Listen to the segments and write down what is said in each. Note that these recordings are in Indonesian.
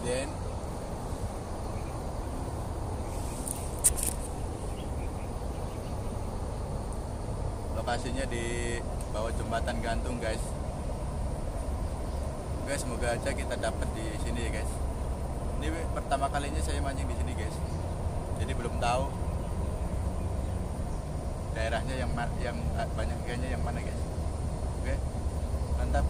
Ijen. Lokasinya di bawah jembatan gantung, guys. Guys, semoga aja kita dapat di sini ya, guys. Ini pertama kalinya saya mancing di sini, guys. Jadi belum tahu daerahnya yang banyak ikannya yang mana, guys. Oke, mantap.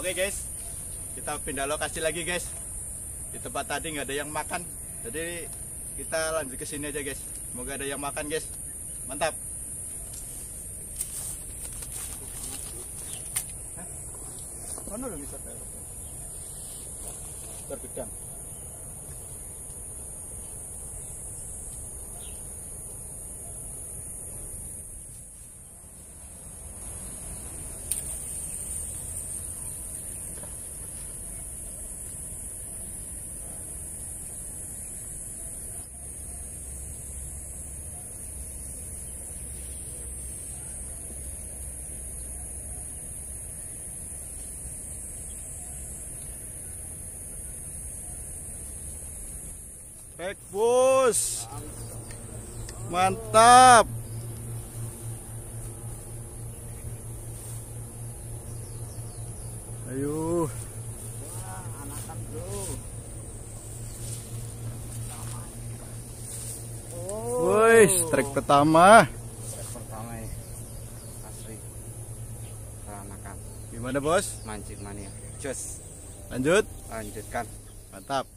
Oke guys, kita pindah lokasi lagi guys. Di tempat tadi nggak ada yang makan, jadi kita lanjut ke sini aja guys. Semoga ada yang makan guys. Mantap. Mana udah bisa terbidang. Baik bos, mantap. Ayo, anakan bro. Woi, strike pertama. Strike pertama ya, asli. Anakan. Gimana bos? Mancing mania. Cus. Lanjutkan. Mantap.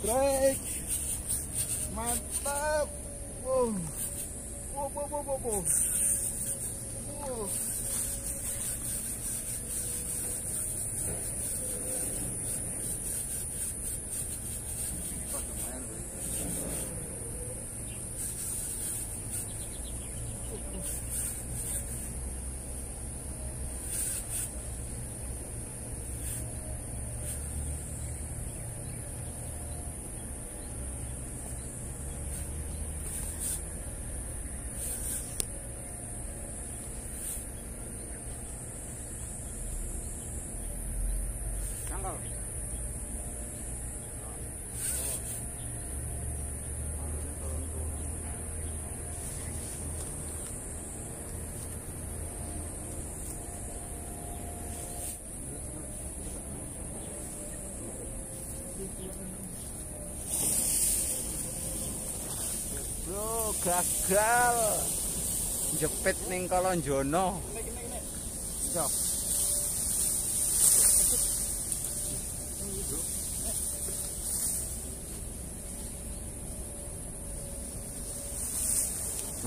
Strike, mantap. Wow. Bro, gagal. Jepit ning Kolonjono. Cok.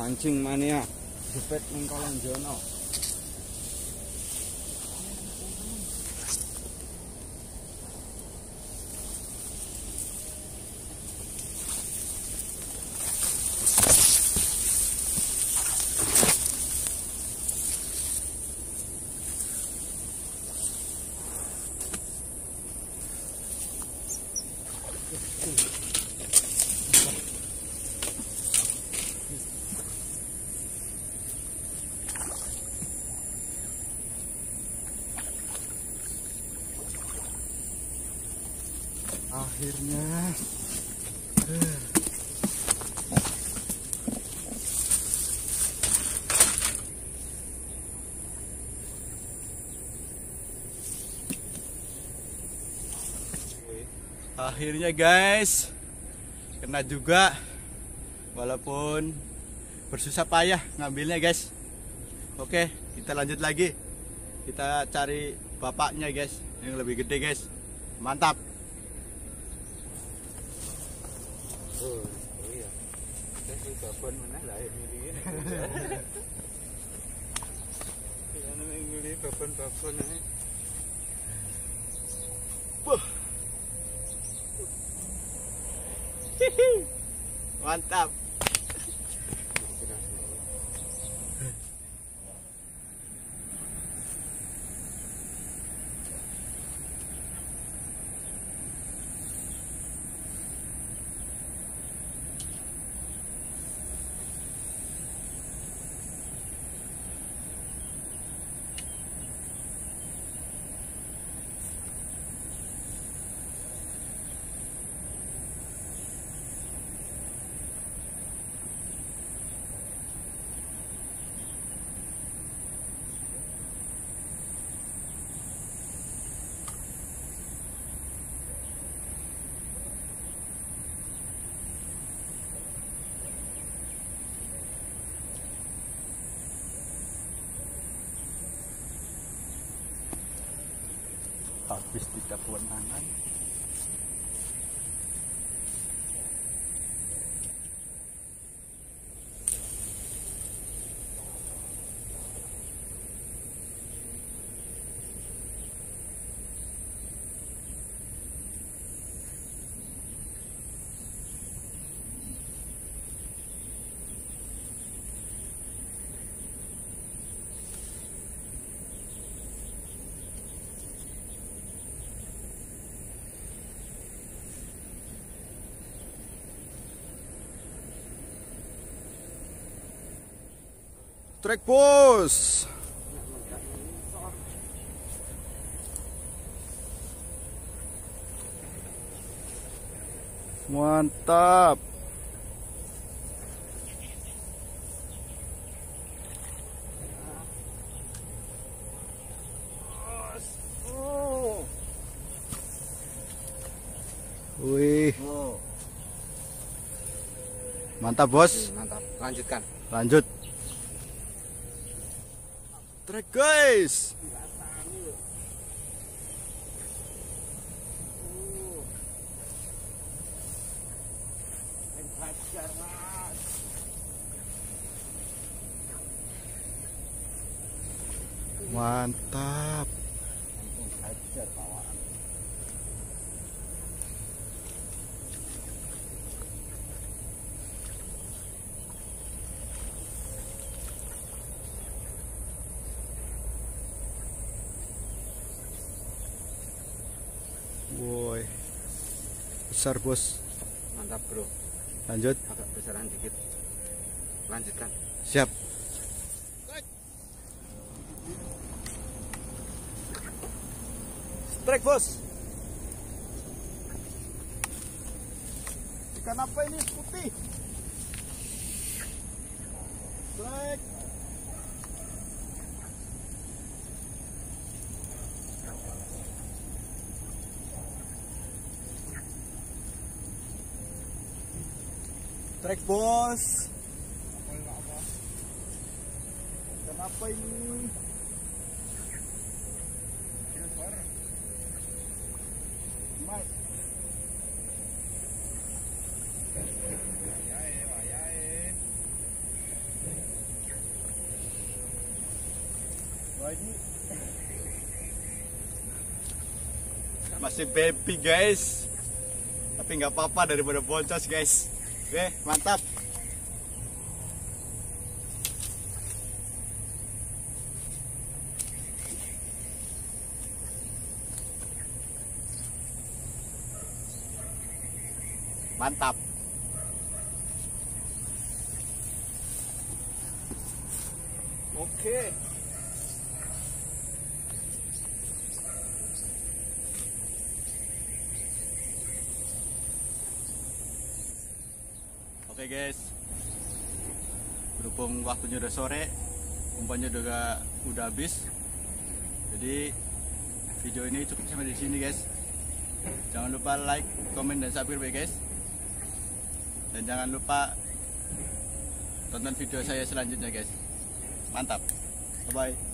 Mancing mania. Jepit ning Kolonjono. Akhirnya. Akhirnya guys, kena juga, walaupun bersusah payah ngambilnya guys. Oke, kita lanjut lagi. Kita cari bapaknya guys, yang lebih gede guys. Mantap. Oh iya. Saya babon mana lah ini. Ya namanya ngeli babon-babon ae. Wah. Mantap. Habis tidak kewenangan. Trek bos. Mantap. Wih. Mantap bos. Mantap. Lanjutkan. Lanjut. Trek guys. Mantap. Woi, besar bos. Mantap bro. Lanjut. Agak besaran dikit. Lanjutkan. Siap. Strike bos. Ikan apa ini putih? Strike. Strike bos. Kenapa ini? Mas. Masih baby guys, tapi nggak apa-apa daripada boncos guys. Oke, mantap. Mantap. Oke. Oke guys, berhubung waktunya udah sore, umpannya udah habis, jadi video ini cukup sampai di sini guys. Jangan lupa like, komen, dan subscribe ya guys. Dan jangan lupa tonton video saya selanjutnya guys. Mantap, bye bye.